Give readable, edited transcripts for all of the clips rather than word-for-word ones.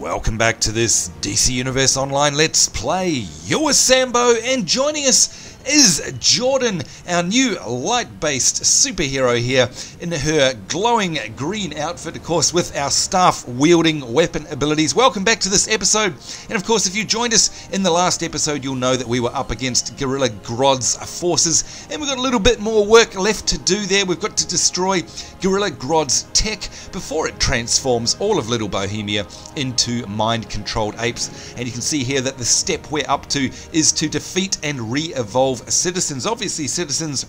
Welcome back to this DC Universe Online Let's Play. You're Sambo, and joining us is Jordan, our new light-based superhero here in her glowing green outfit, of course, with our staff-wielding weapon abilities. Welcome back to this episode, and of course, if you joined us in the last episode, you'll know that we were up against Gorilla Grodd's forces, and we've got a little bit more work left to do there. We've got to destroy Gorilla Grodd's tech before it transforms all of Little Bohemia into mind-controlled apes, and you can see here that the step we're up to is to defeat and re-evolve citizens. Obviously citizens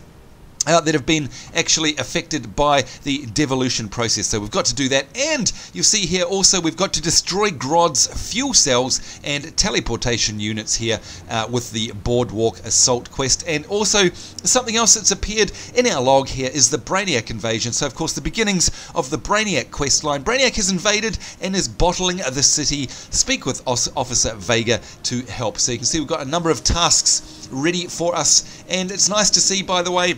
that have been actually affected by the devolution process, so we've got to do that. And you'll see here also we've got to destroy Grodd's fuel cells and teleportation units here with the Boardwalk assault quest. And also something else that's appeared in our log here is the Brainiac invasion. So of course the beginnings of the Brainiac quest line. Brainiac has invaded and is bottling the city. Speak with Officer Vega to help. So you can see we've got a number of tasks ready for us, and it's nice to see, by the way,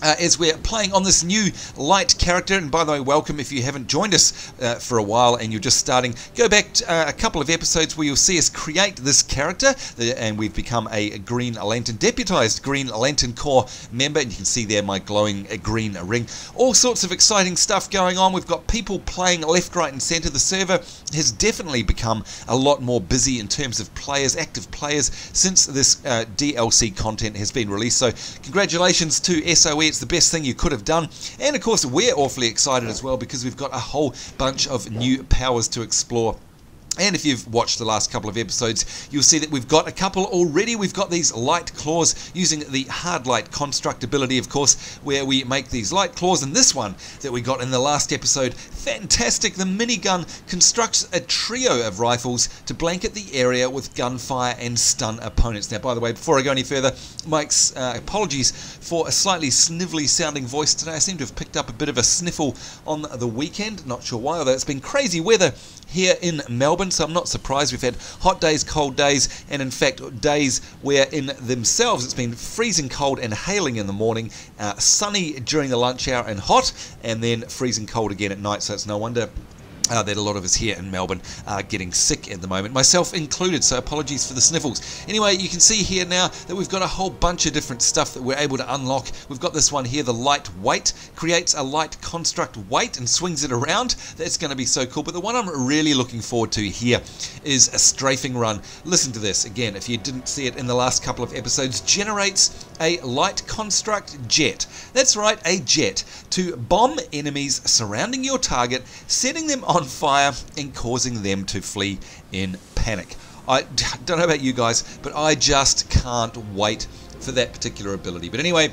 as we're playing on this new light character. And by the way, welcome if you haven't joined us for a while and you're just starting. Go back a couple of episodes where you'll see us create this character, and we've become a Green Lantern, deputized Green Lantern Corps member, and you can see there my glowing green ring. All sorts of exciting stuff going on. We've got people playing left, right and center. The server has definitely become a lot more busy in terms of players, active players, since this DLC content has been released. So congratulations to SOE. It's the best thing you could have done. And of course we're awfully excited as well because we've got a whole bunch of new powers to explore. And if you've watched the last couple of episodes, you'll see that we've got a couple already. We've got these light claws using the hard light construct ability, of course, where we make these light claws. And this one that we got in the last episode, fantastic. The minigun constructs a trio of rifles to blanket the area with gunfire and stun opponents. Now, by the way, before I go any further, Mike's apologies for a slightly snivelly sounding voice today. I seem to have picked up a bit of a sniffle on the weekend. Not sure why, although it's been crazy weather here in Melbourne, so I'm not surprised. We've had hot days, cold days, and in fact days where in themselves it's been freezing cold and hailing in the morning, sunny during the lunch hour and hot, and then freezing cold again at night. So it's no wonder that a lot of us here in Melbourne are getting sick at the moment, myself included, so apologies for the sniffles. Anyway, you can see here now that we've got a whole bunch of different stuff that we're able to unlock. We've got this one here, the light weight, creates a light construct weight and swings it around. That's going to be so cool. But the one I'm really looking forward to here is a strafing run. Listen to this again, if you didn't see it in the last couple of episodes. Generates a light construct jet. That's right, a jet, to bomb enemies surrounding your target, setting them on fire and causing them to flee in panic. I don't know about you guys, but I just can't wait for that particular ability. But anyway,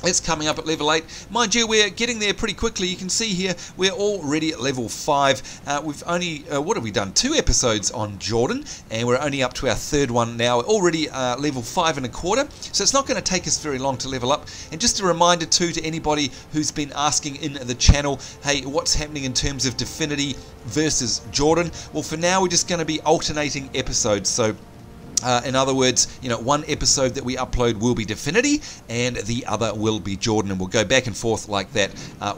it's coming up at level 8. Mind you, we're getting there pretty quickly. You can see here we're already at level 5. We've only, what have we done? 2 episodes on Jordan, and we're only up to our 3rd one now. We're already level 5 1/4, so it's not going to take us very long to level up. And just a reminder too to anybody who's been asking in the channel, hey, what's happening in terms of Definity versus Jordan? Well, for now we're just going to be alternating episodes. So in other words, you know, one episode that we upload will be Definity and the other will be Jordan, and we'll go back and forth like that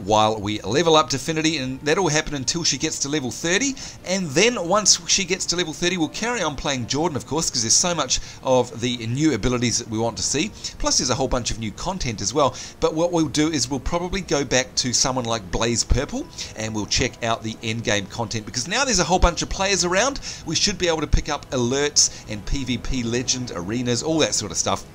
while we level up Definity, and that'll happen until she gets to level 30. And then once she gets to level 30, we'll carry on playing Jordan, of course, because there's so much of the new abilities that we want to see. Plus there's a whole bunch of new content as well. But what we'll do is we'll probably go back to someone like Blaze Purple and we'll check out the endgame content, because now there's a whole bunch of players around. We should be able to pick up alerts and PvP legend arenas, all that sort of stuff.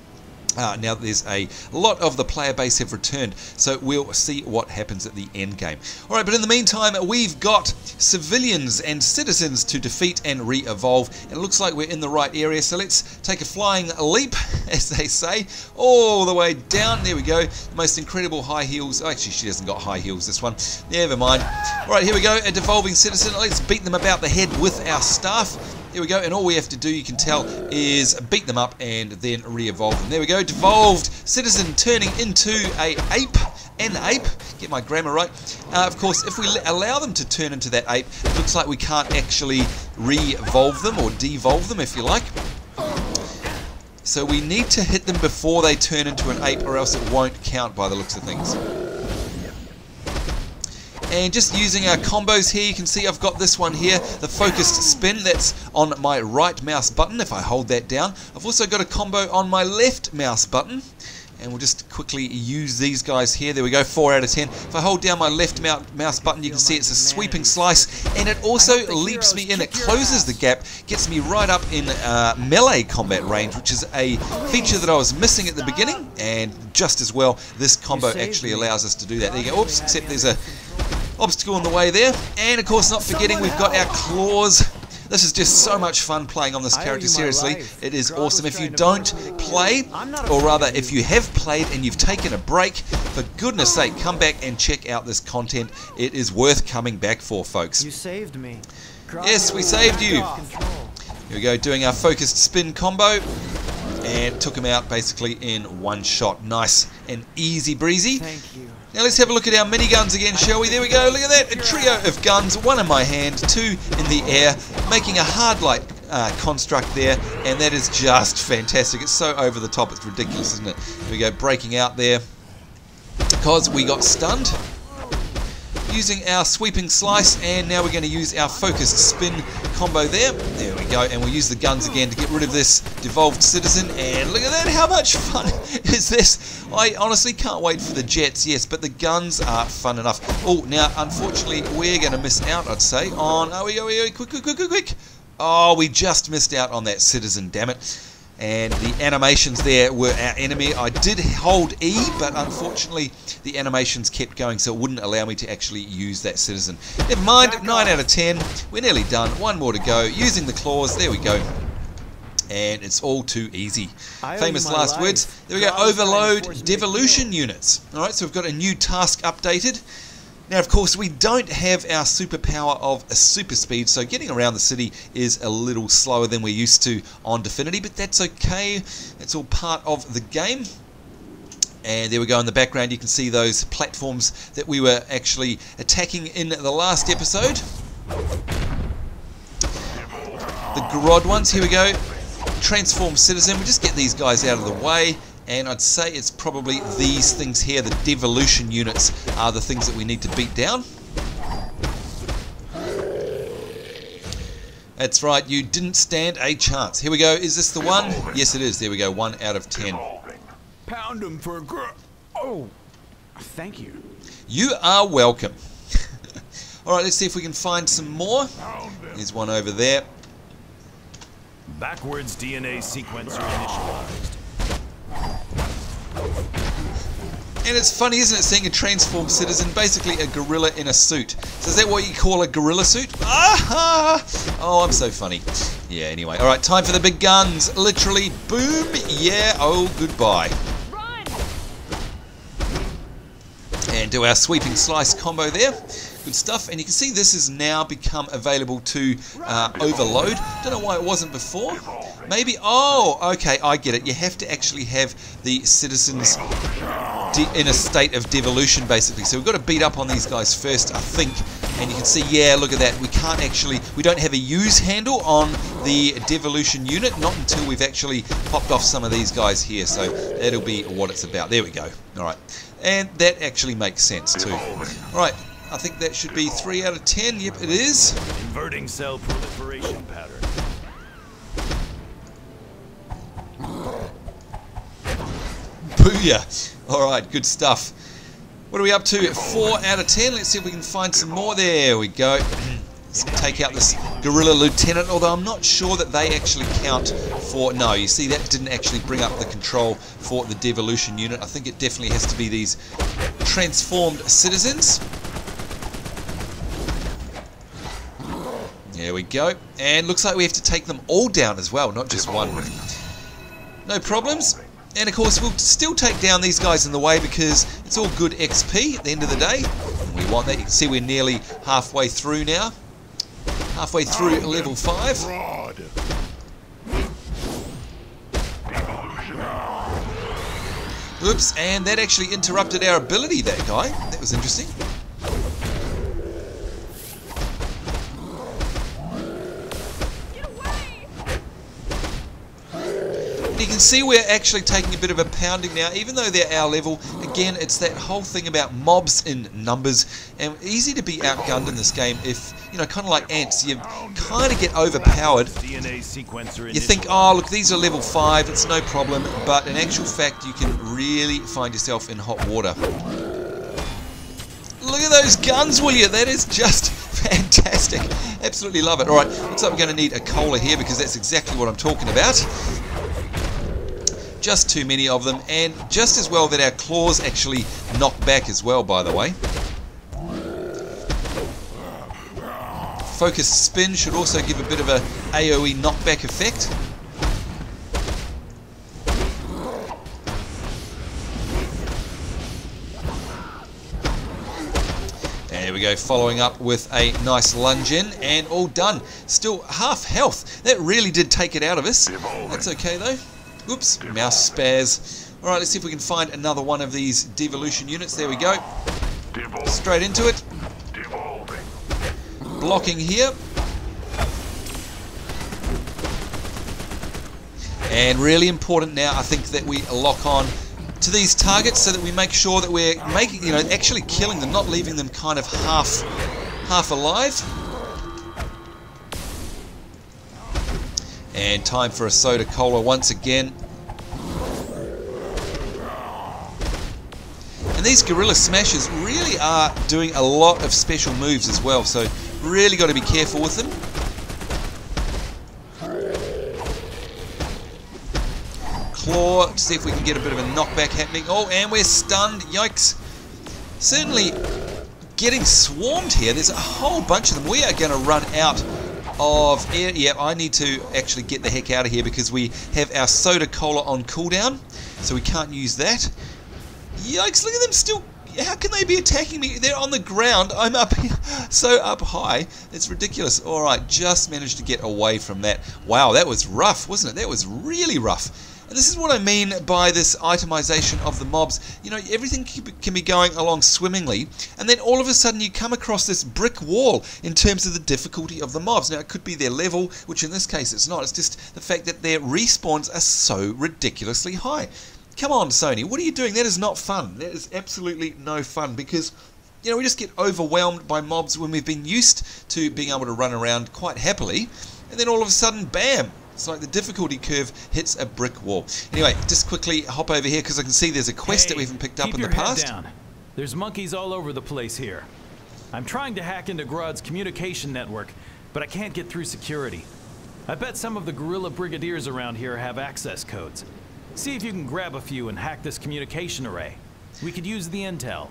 Now that there's a lot of the player base have returned, so we'll see what happens at the end game. Alright, but in the meantime, we've got civilians and citizens to defeat and re-evolve, and it looks like we're in the right area, so let's take a flying leap, as they say, all the way down. There we go. The most incredible high heels. Oh, actually, she hasn't got high heels, this one. Never mind. Alright, here we go. A devolving citizen. Let's beat them about the head with our staff. Here we go, and all we have to do, you can tell, is beat them up and then re-evolve them. There we go, devolved citizen turning into an ape. Get my grammar right. Of course, if we allow them to turn into that ape, it looks like we can't actually re-evolve them or devolve them, if you like. So we need to hit them before they turn into an ape, or else it won't count by the looks of things. And just using our combos here, you can see I've got this one here, the focused spin, that's on my right mouse button if I hold that down. I've also got a combo on my left mouse button. And we'll just quickly use these guys here. There we go, 4 out of 10. If I hold down my left mouse button, you can see it's a sweeping slice, and it also leaps me in. It closes the gap, gets me right up in melee combat range, which is a feature that I was missing at the beginning, and just as well, this combo actually allows us to do that. There you go. Oops, except there's a obstacle in the way there. And of course, not forgetting, we've got our claws. This is just so much fun playing on this character, seriously. It is awesome. If you don't play, or rather if you have played and you've taken a break, for goodness sake, come back and check out this content. It is worth coming back for, folks. You saved me. Yes, we saved you. Here we go, doing our focused spin combo. And took him out basically in one shot. Nice and easy breezy. Thank you. Now let's have a look at our miniguns again, shall we? There we go, look at that, a trio of guns, one in my hand, 2 in the air, making a hard light construct there, and that is just fantastic. It's so over the top, it's ridiculous, isn't it? Here we go, breaking out there, because we got stunned. Using our sweeping slice, and now we're going to use our focused spin combo there. There we go, and we'll use the guns again to get rid of this devolved citizen, and look at that, how much fun is this? I honestly can't wait for the jets, yes, but the guns are fun enough. Oh, now, unfortunately, we're going to miss out, I'd say, on... quick. Oh, we just missed out on that citizen, damn it. And the animations there were our enemy. I did hold E, but unfortunately the animations kept going, so it wouldn't allow me to actually use that citizen. Never mind, 9 out of 10. We're nearly done. One more to go. Using the claws. There we go. And it's all too easy. Famous last words. There we go. Overload Devolution Units. Alright, so we've got a new task updated. Now, of course, we don't have our superpower of a super speed, so getting around the city is a little slower than we're used to on Definity, but that's okay. It's all part of the game. And there we go in the background. You can see those platforms that we were actually attacking in the last episode. The Grodd ones. Here we go. Transform Citizen. We just get these guys out of the way. And I'd say it's probably these things here, the Devolution Units, are the things that we need to beat down. That's right, you didn't stand a chance. Here we go, is this the one? Yes it is, there we go, 1 out of 10. Pound him for a Oh, thank you. You are welcome. Alright, let's see if we can find some more. There's one over there. Backwards DNA sequencer initialized. And it's funny, isn't it, seeing a transformed citizen, basically a gorilla in a suit. So is that what you call a gorilla suit? Aha! Oh, I'm so funny. Yeah, anyway. Alright, time for the big guns. Literally, boom, yeah, oh, goodbye. Run! And do our sweeping slice combo there. Good stuff. And you can see this has now become available to overload. Don't know why it wasn't before. Maybe, oh, okay, I get it. You have to actually have the citizens in a state of devolution, basically. So we've got to beat up on these guys first, I think. And you can see, yeah, look at that. We can't actually, we don't have a use handle on the devolution unit, not until we've actually popped off some of these guys here. So that'll be what it's about. There we go. All right. And that actually makes sense too. All right. I think that should be 3 out of 10. Yep, it is. Inverting cell proliferation pattern. Booyah. Alright, good stuff. What are we up to? 4 out of 10. Let's see if we can find some more. There we go. Let's take out this Gorilla Lieutenant, although I'm not sure that they actually count for... No, you see, that didn't actually bring up the control for the Devolution Unit. I think it definitely has to be these transformed citizens. There we go. And looks like we have to take them all down as well, not just one. No problems. And of course, we'll still take down these guys in the way because it's all good XP at the end of the day. And we want that. You can see we're nearly halfway through now. Halfway through level 5. Oops, and that actually interrupted our ability, that guy. That was interesting. You can see we're actually taking a bit of a pounding now, even though they're our level. again, it's that whole thing about mobs in numbers, and easy to be outgunned in this game if, you know, kind of like ants, you kind of get overpowered. DNA sequencer You think, oh, look, these are level 5, it's no problem, but in actual fact, you can really find yourself in hot water. Look at those guns, will you? That is just fantastic. Absolutely love it. Alright, looks like we're going to need a cola here because that's exactly what I'm talking about. Just too many of them, and just as well that our claws actually knock back as well, by the way. Focused spin should also give a bit of a AoE knockback effect. There we go, following up with a nice lunge in, and all done. Still half health. That really did take it out of us. That's okay though. Oops, mouse spaz. Alright, let's see if we can find another one of these devolution units. There we go. Straight into it. Blocking here. And really important now, I think, that we lock on to these targets so that we make sure that we're making, you know, actually killing them, not leaving them kind of half alive. And time for a soda cola once again. And these Gorilla Smashers really are doing a lot of special moves as well, so really got to be careful with them. Claw, to see if we can get a bit of a knockback happening. Oh, and we're stunned. Yikes. Certainly getting swarmed here. There's a whole bunch of them. We are going to run out of air. Yeah, I need to actually get the heck out of here because we have our soda cola on cooldown, so we can't use that. Yikes, look at them still. How can they be attacking me? They're on the ground. I'm up here, so up high. It's ridiculous. Alright, just managed to get away from that. Wow, that was rough, wasn't it? That was really rough. And this is what I mean by this itemization of the mobs. You know, everything can be going along swimmingly, and then all of a sudden you come across this brick wall in terms of the difficulty of the mobs. Now, it could be their level, which in this case it's not. It's just the fact that their respawns are so ridiculously high. Come on, Sony, what are you doing? That is not fun. That is absolutely no fun because, you know, we just get overwhelmed by mobs when we've been used to being able to run around quite happily, and then all of a sudden, bam! It's like the difficulty curve hits a brick wall. Anyway, just quickly hop over here because I can see there's a quest that we haven't picked up in the past. Down. There's monkeys all over the place here. I'm trying to hack into Grodd's communication network, but I can't get through security. I bet some of the Gorilla Brigadiers around here have access codes. See if you can grab a few and hack this communication array. We could use the intel.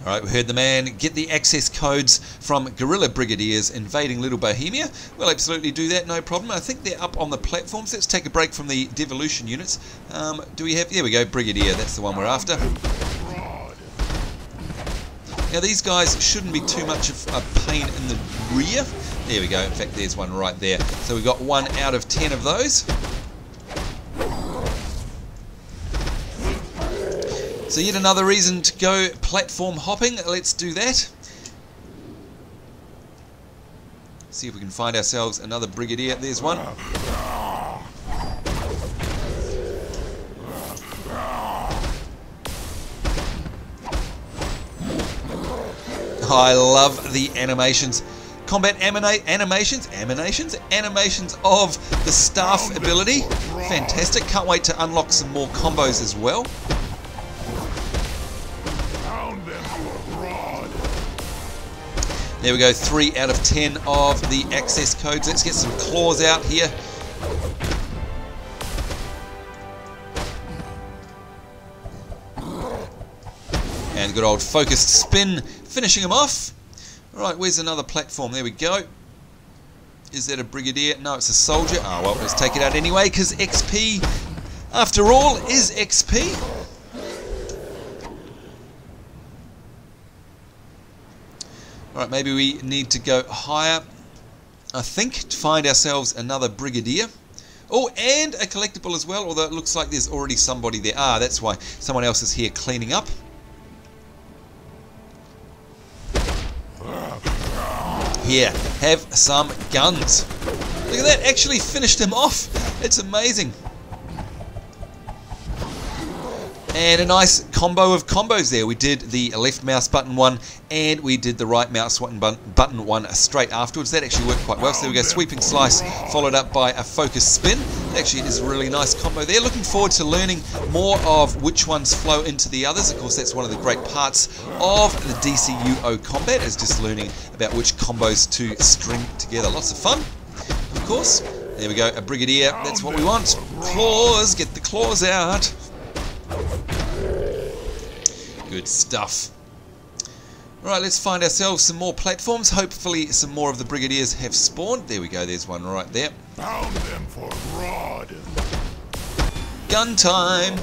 Alright, we heard the man. Get the access codes from Gorilla Brigadiers invading Little Bohemia. We'll absolutely do that, no problem. I think they're up on the platforms. Let's take a break from the Devolution Units. Do we have... There we go, Brigadier. That's the one we're after. Now, these guys shouldn't be too much of a pain in the rear. There we go. In fact, there's one right there. So we've got 1 out of 10 of those. So yet another reason to go platform hopping. Let's do that. See if we can find ourselves another Brigadier. There's one. I love the animations. Combat animations of the staff ability. Fantastic. Can't wait to unlock some more combos as well. There we go, 3 out of 10 of the access codes. Let's get some claws out here. And good old focused spin, finishing them off. Alright, where's another platform? There we go. Is that a Brigadier? No, it's a soldier. Oh well, let's take it out anyway, because XP, after all, is XP. Alright, maybe we need to go higher, I think, to find ourselves another Brigadier. Oh, and a collectible as well, although it looks like there's already somebody there. Ah, that's why someone else is here cleaning up. Here, have some guns. Look at that, actually finished him off. It's amazing. And a nice combo of combos there. We did the left mouse button one and we did the right mouse button one straight afterwards. That actually worked quite well. So there we go, sweeping slice followed up by a focus spin. Actually, it is a really nice combo there. Looking forward to learning more of which ones flow into the others. Of course, that's one of the great parts of the DCUO combat, is just learning about which combos to string together. Lots of fun, of course. There we go, a Brigadier. That's what we want. Claws, get the claws out. Good stuff. Right, let's find ourselves some more platforms. Hopefully some more of the Brigadiers have spawned. There we go, there's one right there. Found them for Grodd. Gun time.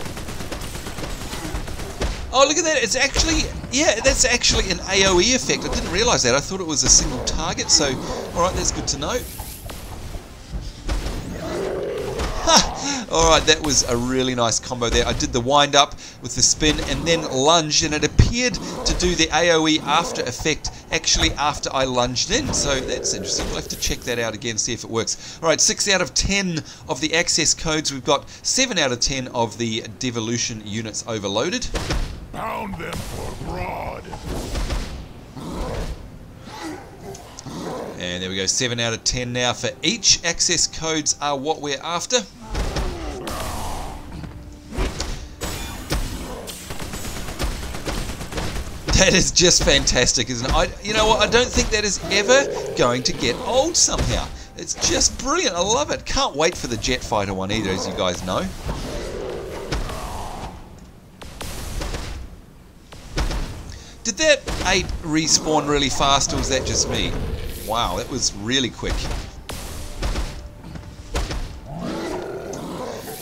Oh, look at that. It's actually, yeah, that's actually an AoE effect. I didn't realise that. I thought it was a single target. So, alright, that's good to know. Alright, that was a really nice combo there. I did the wind up with the spin and then lunged, and it appeared to do the AoE after effect actually after I lunged in. So that's interesting. We'll have to check that out again, see if it works. Alright, 6 out of 10 of the access codes. We've got 7 out of 10 of the devolution units overloaded. Found them for Grodd. And there we go, 7 out of 10 now for each. Access codes are what we're after. That is just fantastic, isn't it? You know what? I don't think that is ever going to get old somehow. It's just brilliant. I love it. Can't wait for the jet fighter one either, as you guys know. Did that ape respawn really fast, or was that just me? Wow, that was really quick.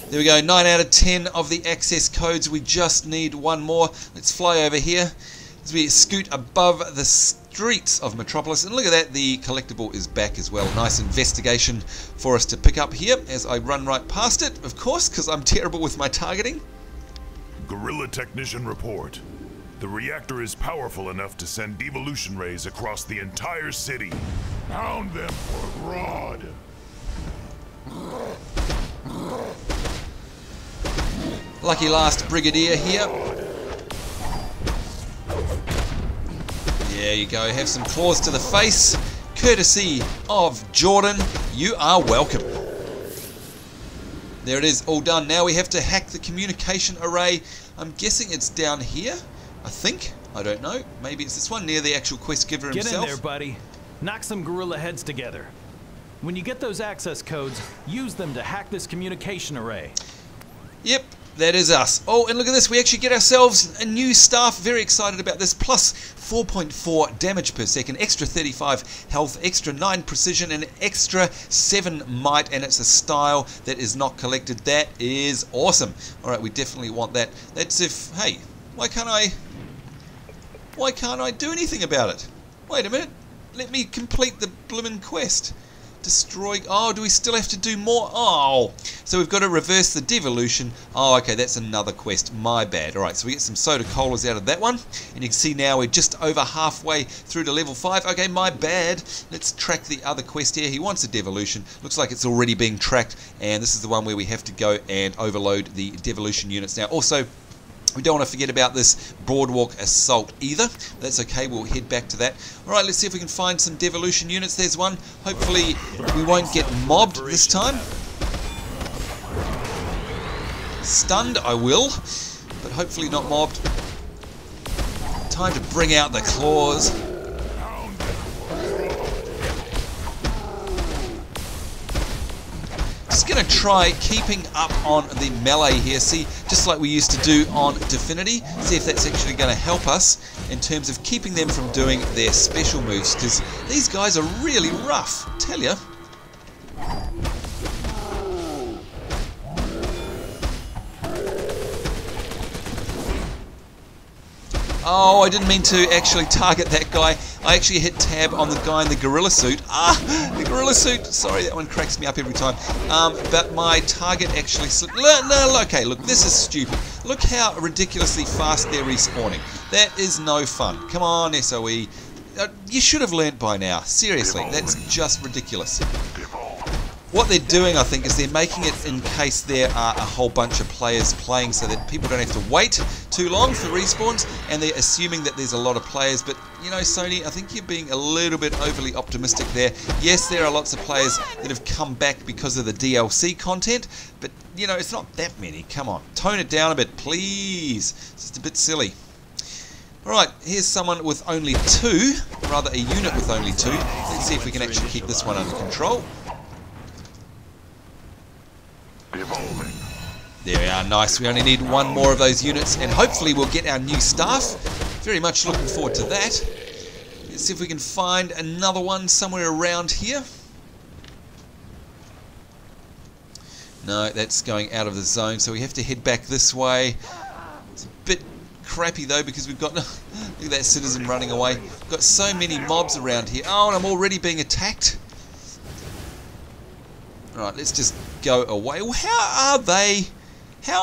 There we go, 9 out of 10 of the access codes. We just need one more. Let's fly over here as we scoot above the streets of Metropolis. And look at that, the collectible is back as well. Nice investigation for us to pick up here as I run right past it, of course, because I'm terrible with my targeting. Gorilla Technician report. The reactor is powerful enough to send devolution rays across the entire city. Found them for Grodd. Lucky last Brigadier here. There you go, have some claws to the face. Courtesy of Jordan, you are welcome. There it is, all done. Now we have to hack the communication array. I'm guessing it's down here, I think. I don't know. Maybe it's this one near the actual quest giver himself. Get in there, buddy. Knock some gorilla heads together. When you get those access codes, use them to hack this communication array. Yep. That is us. Oh, and look at this. We actually get ourselves a new staff. Very excited about this. Plus 4.4 damage per second, extra 35 health, extra 9 precision, and extra 7 might. And it's a style that is not collected. That is awesome. All right, we definitely want that. That's if, hey, why can't I do anything about it? Wait a minute. Let me complete the bloomin' quest. Destroy. Oh, do we still have to do more? Oh, so we've got to reverse the devolution. Oh, okay, that's another quest. My bad. All right, so we get some soda colas out of that one, and you can see now we're just over halfway through to level 5. Okay, my bad. Let's track the other quest here. He wants a devolution. Looks like it's already being tracked, and this is the one where we have to go and overload the devolution units. Now, also, we don't want to forget about this Boardwalk assault either. That's okay, we'll head back to that. Alright, let's see if we can find some devolution units. There's one. Hopefully we won't get mobbed this time. Stunned, I will, but hopefully not mobbed. Time to bring out the claws. Just going to try keeping up on the melee here. See, just like we used to do on Definity. See if that's actually going to help us in terms of keeping them from doing their special moves, because these guys are really rough, I tell you. Oh, I didn't mean to actually target that guy. I actually hit tab on the guy in the gorilla suit. Ah, the gorilla suit. Sorry, that one cracks me up every time. But my target actually slipped. No, okay, look, this is stupid. Look how ridiculously fast they're respawning. That is no fun. Come on, SOE. You should have learnt by now. Seriously, that's just ridiculous. what they're doing, I think, is they're making it in case there are a whole bunch of players playing so that people don't have to wait too long for respawns, and they're assuming that there's a lot of players. But, you know, Sony, I think you're being a little bit overly optimistic there. Yes, there are lots of players that have come back because of the DLC content, but, you know, it's not that many. Come on, tone it down a bit, please. It's just a bit silly. Alright, here's someone with only 2, rather a unit with only 2. Let's see if we can actually keep this one under control. There we are, nice. We only need 1 more of those units, and hopefully we'll get our new staff. Very much looking forward to that. Let's see if we can find another one somewhere around here. No, that's going out of the zone, so we have to head back this way. It's a bit crappy though, because we've got look at that citizen running away. We've got so many mobs around here. Oh, and I'm already being attacked. Alright, let's just go away. Well, how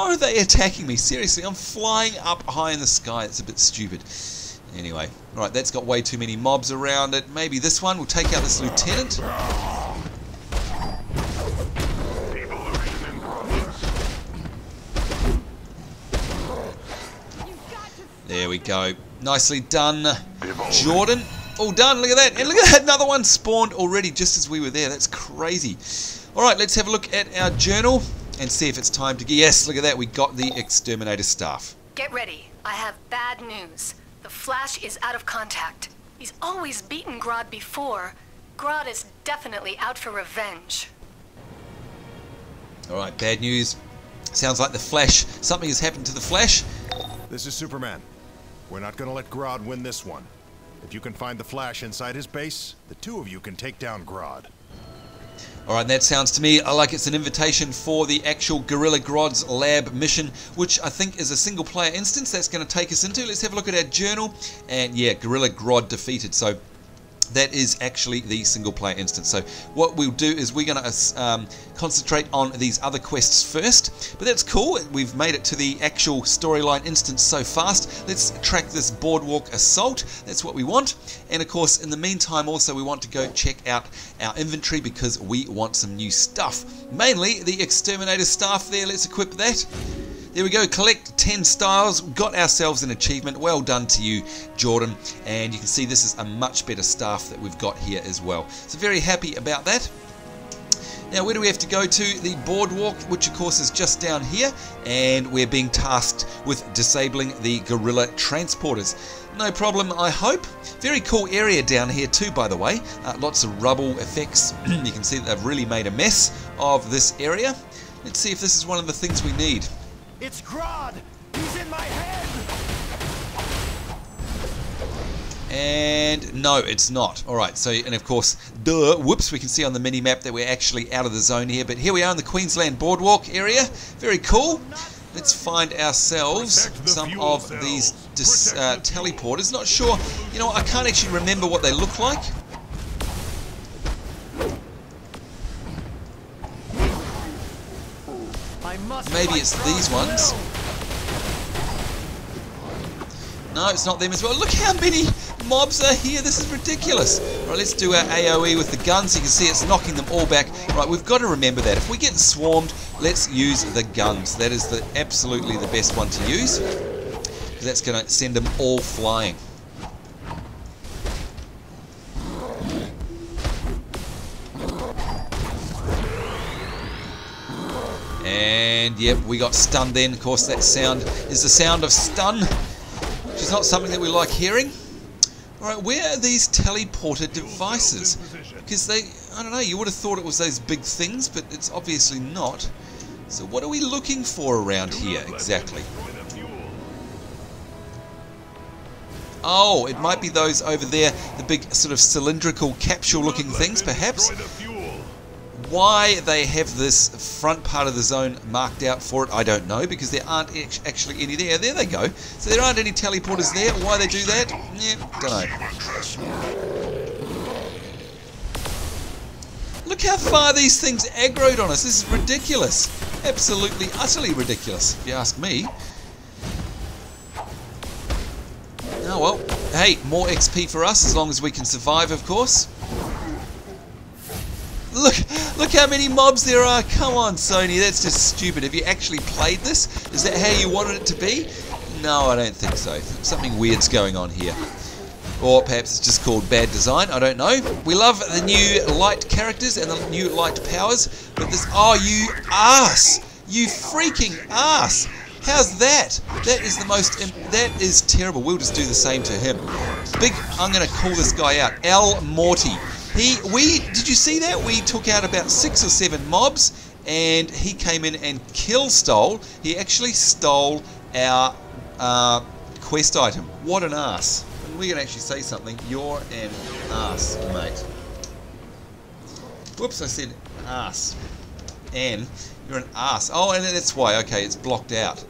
are they attacking me? Seriously, I'm flying up high in the sky. It's a bit stupid. Anyway, right, that's got way too many mobs around it. Maybe this one will take out this lieutenant. There we go. Nicely done, Jordan. All done, look at that. And look at that, another one spawned already just as we were there. That's crazy. Alright, let's have a look at our journal and see if it's time to get... Yes, look at that. We got the exterminator staff. Get ready. I have bad news. The Flash is out of contact. He's always beaten Grodd before. Grodd is definitely out for revenge. Alright, bad news. Sounds like the Flash. Something has happened to the Flash. This is Superman. We're not going to let Grodd win this one. If you can find the Flash inside his base, the 2 of you can take down Grodd. Alright, that sounds to me like it's an invitation for the actual Gorilla Grodd's lab mission, which I think is a single player instance that's going to take us into. Let's have a look at our journal. And yeah, Gorilla Grodd defeated. So that is actually the single player instance. So what we'll do is we're going to concentrate on these other quests first. But that's cool. We've made it to the actual storyline instance so fast. Let's track this boardwalk assault. That's what we want. And of course, in the meantime, also we want to go check out our inventory because we want some new stuff. Mainly the exterminator staff there. Let's equip that. There we go, collect 10 styles, got ourselves an achievement. Well done to you, Jordan. And you can see this is a much better staff that we've got here as well. So very happy about that. Now, where do we have to go to? The boardwalk, which of course is just down here. And we're being tasked with disabling the gorilla transporters. No problem, I hope. Very cool area down here too, by the way. Lots of rubble effects. You can see that they've really made a mess of this area. Let's see if this is one of the things we need. It's Grodd! He's in my head! And no, it's not. Alright, so, and of course, whoops, we can see on the mini-map that we're actually out of the zone here. But here we are in the Queensland Boardwalk area. Very cool. Let's find ourselves some of these teleporters. Not sure, you know, I can't actually remember what they look like. Maybe it's these ones. No, it's not them as well. Look how many mobs are here. This is ridiculous. Right, let's do our AoE with the guns. You can see it's knocking them all back. Right, we've got to remember that. If we get swarmed, let's use the guns. That is absolutely the best one to use. Because that's going to send them all flying. And yep, we got stunned then. Of course, that sound is the sound of stun, which is not something that we like hearing. Alright, where are these teleporter devices? Because they, I don't know, you would have thought it was those big things, but it's obviously not. So what are we looking for around here exactly? Oh, it might be those over there, the big sort of cylindrical capsule looking things perhaps. Why they have this front part of the zone marked out for it, I don't know, because there aren't actually any there. There they go. So there aren't any teleporters there. Why they do that? Yeah, don't know. Look how far these things aggroed on us. This is ridiculous. Absolutely, utterly ridiculous, if you ask me. Oh well. Hey, more XP for us, as long as we can survive, of course. Look how many mobs there are. Come on, Sony, that's just stupid. Have you actually played this? Is that how you wanted it to be? No, I don't think so. Something weird's going on here. Or perhaps it's just called bad design, I don't know. We love the new light characters and the new light powers, but this... Oh, you ass! You freaking ass! How's that? That is the most... That is terrible. We'll just do the same to him. I'm going to call this guy out. Al Morty. Did you see that? We took out about 6 or 7 mobs, and he came in and stole. He actually stole our quest item. What an ass. And we can actually say something. You're an ass, mate. Whoops, I said ass. And you're an ass. Oh, and that's why. Okay, it's blocked out.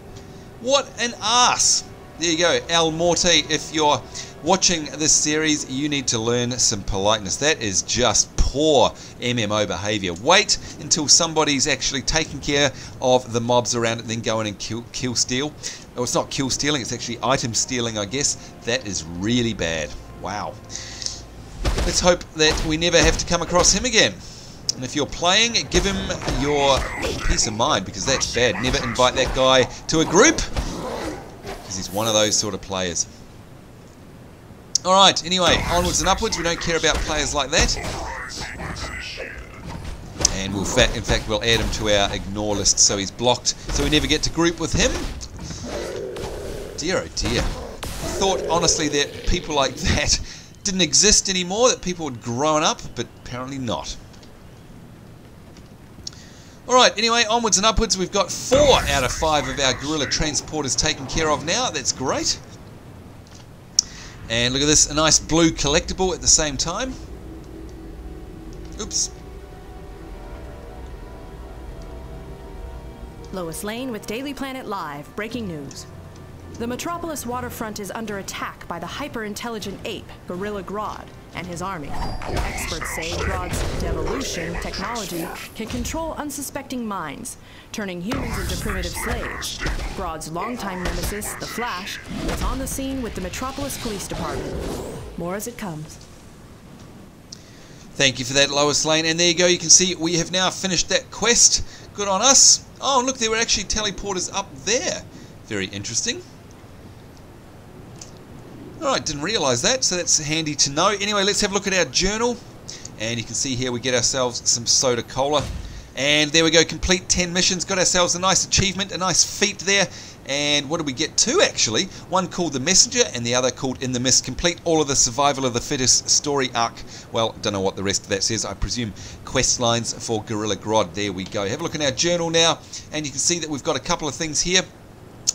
What an ass. There you go. Al Morty, if you're watching this series, you need to learn some politeness. That is just poor MMO behavior. Wait until somebody's actually taking care of the mobs around it, then go in and kill steal. Oh, it's not kill stealing, it's actually item stealing, I guess. That is really bad. Wow. Let's hope that we never have to come across him again. And if you're playing, give him your peace of mind, because that's bad. Never invite that guy to a group, because he's one of those sort of players. Alright, anyway, onwards and upwards. We don't care about players like that. And we'll, in fact, we'll add him to our ignore list so he's blocked, so we never get to group with him. Dear oh dear. I thought, honestly, that people like that didn't exist anymore, that people had grown up, but apparently not. Alright, anyway, onwards and upwards. We've got 4 out of 5 of our gorilla transporters taken care of now. That's great. And look at this, a nice blue collectible at the same time. Oops. Lois Lane with Daily Planet Live. Breaking news. The Metropolis waterfront is under attack by the hyper-intelligent ape, Gorilla Grodd, and his army. Experts say Grodd's devolution technology can control unsuspecting minds, turning humans into primitive slaves. Grodd's longtime nemesis, the Flash, is on the scene with the Metropolis Police Department. More as it comes. Thank you for that, Lois Lane. And there you go, you can see we have now finished that quest. Good on us. Oh, look, there were actually teleporters up there. Very interesting. Alright, didn't realise that, so that's handy to know. Anyway, let's have a look at our journal. And you can see here we get ourselves some soda cola. And there we go, complete 10 missions. Got ourselves a nice achievement, a nice feat there. And what did we get? 2 actually. One called The Messenger and the other called In the Mist. Complete all of the Survival of the Fittest story arc. Well, don't know what the rest of that says. I presume quest lines for Gorilla Grodd. There we go. Have a look at our journal now. And you can see that we've got a couple of things here.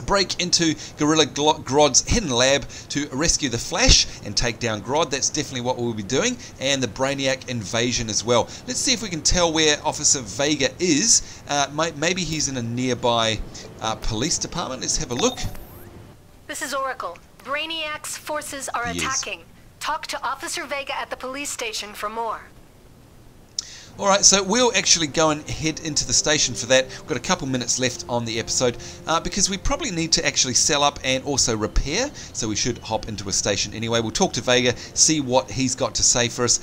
Break into Gorilla Grodd's hidden lab to rescue the Flash and take down Grodd. That's definitely what we'll be doing. And the Brainiac invasion as well. Let's see if we can tell where Officer Vega is. Maybe he's in a nearby police department. Let's have a look. This is Oracle. Brainiac's forces are attacking. Talk to Officer Vega at the police station for more. Alright, so we'll actually go and head into the station for that. We've got a couple minutes left on the episode because we probably need to actually sell up and also repair, so we should hop into a station anyway. We'll talk to Vega, see what he's got to say for us,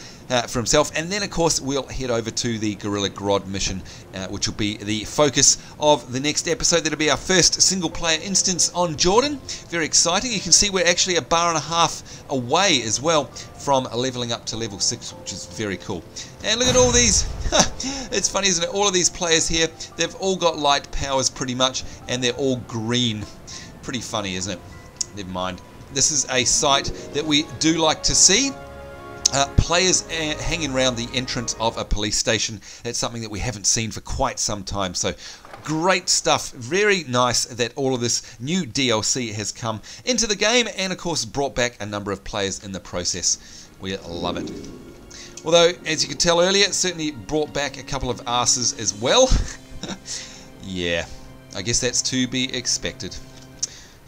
for himself, and then of course we'll head over to the Gorilla Grodd mission, which will be the focus of the next episode. That'll be our first single player instance on Jordan. Very exciting. You can see we're actually a bar and a half away as well from leveling up to level 6, which is very cool. And look at all these. It's funny, isn't it? All of these players here, they've all got light powers pretty much, and they're all green. Pretty funny, isn't it? Never mind. This is a site that we do like to see. Players hanging around the entrance of a police station. That's something that we haven't seen for quite some time. So great stuff. Very nice that all of this new DLC has come into the game and of course brought back a number of players in the process. We love it. Although, as you could tell earlier, it certainly brought back a couple of asses as well. Yeah, I guess that's to be expected.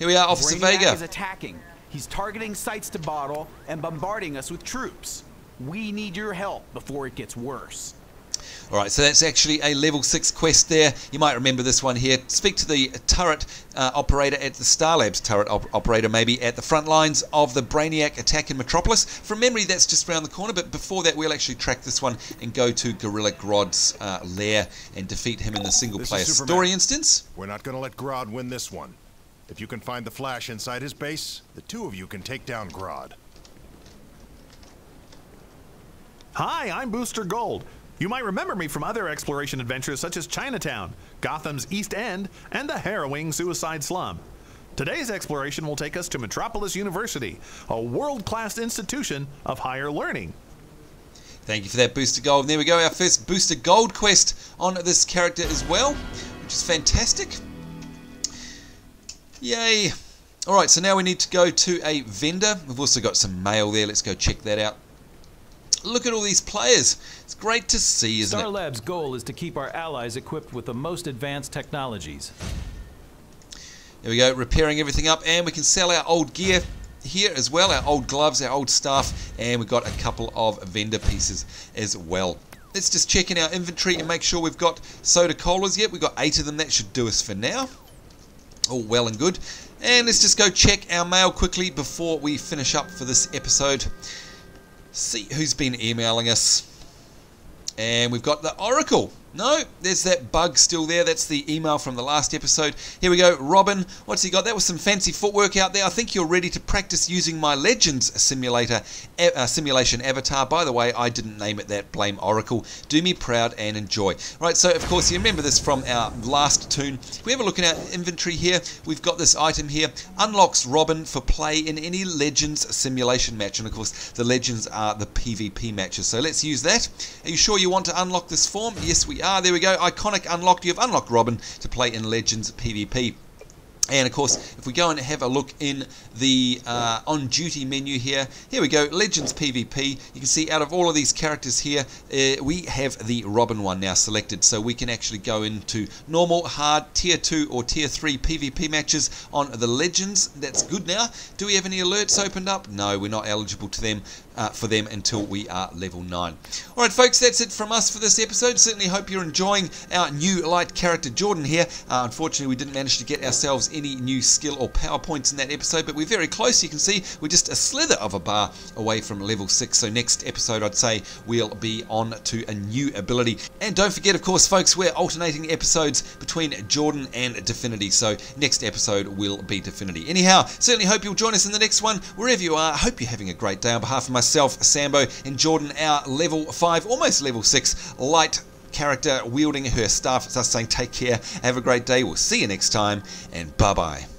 Here we are, Officer Vega. Is attacking. He's targeting sites to bottle and bombarding us with troops. We need your help before it gets worse. Alright, so that's actually a level 6 quest there. You might remember this one here. Speak to the turret operator at the Star Labs turret operator, maybe at the front lines of the Brainiac attack in Metropolis. From memory, that's just around the corner, but before that, we'll actually track this one and go to Gorilla Grodd's lair and defeat him in the single-player story instance. We're not going to let Grodd win this one. If you can find the Flash inside his base, the two of you can take down Grodd. Hi, I'm Booster Gold. You might remember me from other exploration adventures such as Chinatown, Gotham's East End, and the harrowing Suicide Slum. Today's exploration will take us to Metropolis University, a world-class institution of higher learning. Thank you for that, Booster Gold. And there we go, our first Booster Gold quest on this character as well, which is fantastic. Yay. Alright, so now we need to go to a vendor. We've also got some mail there. Let's go check that out. Look at all these players. It's great to see, isn't it? Star Labs' goal is to keep our allies equipped with the most advanced technologies. There we go, repairing everything up, and we can sell our old gear here as well, our old gloves, our old staff, and we've got a couple of vendor pieces as well. Let's just check in our inventory and make sure we've got soda colas yet. We've got 8 of them. That should do us for now. All well and good. And let's just go check our mail quickly before we finish up for this episode. See who's been emailing us. And we've got the Oracle. No, there's that bug still there. That's the email from the last episode. Here we go. Robin, what's he got? That was some fancy footwork out there. I think you're ready to practice using my Legends simulation avatar. By the way, I didn't name it that. Blame Oracle. Do me proud and enjoy. Right, so of course you remember this from our last tune. If we have a look in our inventory here, we've got this item here. Unlocks Robin for play in any Legends simulation match. And of course, the Legends are the PvP matches. So let's use that. Are you sure you want to unlock this form? Yes, we are. There we go. Iconic unlocked. You've unlocked Robin to play in Legends PvP. And of course, if we go and have a look in the on duty menu here, here we go, Legends PvP. You can see out of all of these characters here, we have the Robin one now selected, so we can actually go into normal, hard, tier 2 or tier 3 PvP matches on the Legends. That's good now. Do we have any alerts opened up? No, we're not eligible to them for them until we are level 9. Alright folks, that's it from us for this episode. Certainly hope you're enjoying our new light character Jordan here. Unfortunately, we didn't manage to get ourselves any new skill or power points in that episode, but we're very close. You can see we're just a slither of a bar away from level 6, so next episode I'd say we'll be on to a new ability. And don't forget, of course folks, we're alternating episodes between Jordan and Definity, so next episode will be Definity. Anyhow, certainly hope you'll join us in the next one. Wherever you are, I hope you're having a great day. On behalf of myself, Sambo, and Jordan, our level 5, almost level 6 light character wielding her staff, it's us saying take care, have a great day, we'll see you next time, and bye bye.